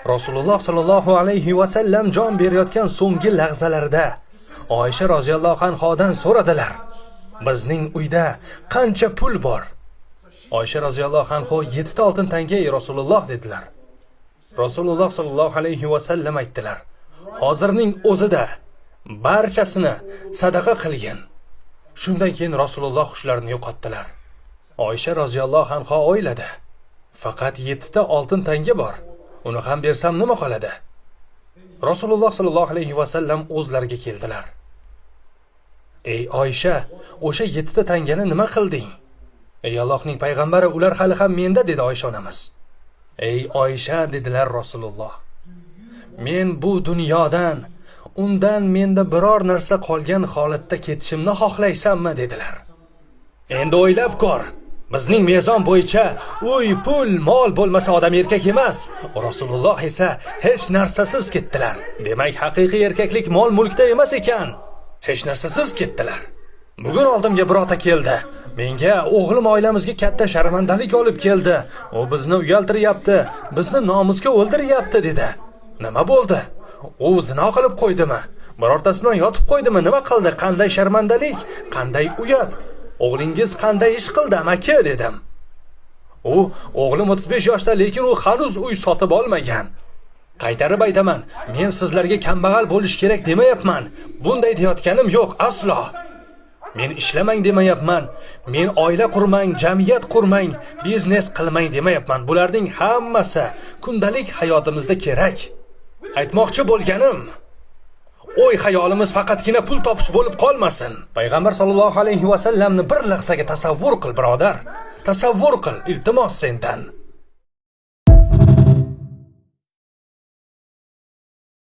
Rasululloh sallallohu alayhi va sallam jon berayotgan so'nggi lahzalarida Oysha roziyallohu anhodan so'radilar: "Bizning uyda qancha pul bor?" Oysha roziyallohu anhu 7 ta oltin tanga ey Rasululloh dedilar. Rasululloh sallallohu alayhi va sallam aytdilar: "Hozirning o'zida barchasini sadaqa qilgin." Shundan keyin Rasululloh hushlarini yo'qotdilar. Oysha roziyallohu anha o'yladi: "Faqat 7 ta oltin tanga bor. Uni ham bersam nima qoladi?" Rasululloh sallallohu alayhi va sallam o'zlariga keldilar. "Ey Oysha, o'sha 7 ta tangani nima qilding?" "Ey Allohning payg'ambari, ular hali ham menda", dedi Oysha onamiz. "Ey Oysha", dedilar Rasululloh, "men bu dunyodan, undan menda biror narsa qolgan holatda ketishimni xohlaysanmi?" dedilar. "Endi o'ylab ko'r. Bizning mezon bo'yicha uy, pul, mol bo'lmasa odam erkak emas." Rasululloh esa hech narsasiz ketdilar. Demak, haqiqiy erkaklik mol mulkda emas ekan. Hech narsasiz ketdilar. Bugun oldimga birota keldi. Menga o'g'lim oilamizga katta sharmandalik olib keldi. U bizni uyaltiryapti, bizni nomusga o'ldiryapti dedi. Nima bo'ldi? U zino qilib qo'ydimi? Birortasidan yotib qo'ydimi? Nima qildi? Qanday sharmandalik? Qanday uyat? O'g'lingiz qanday ish qildi, amaki, dedim. O'g'lim 35 yoshda, lekin u hanuz uy sotib olmagan. Qaytarib aytaman, men sizlarga kambag'al bo'lish kerak demayapman. Bunday deyotganim yo'q, aslo. Men ishlamang demayapman. Men oila qurmang, jamiyat qurmang, biznes qilmang demayapman. Bularning hammasi kundalik hayotimizda kerak. Aytmoqchi bo'lganim, o'y xayolimiz faqatgina pul topish bo'lib qolmasin. Payg'ambar sollallohu alayhi va sallamni bir lahzaga tasavvur qil, birodar. Tasavvur qil, iltimos sendan.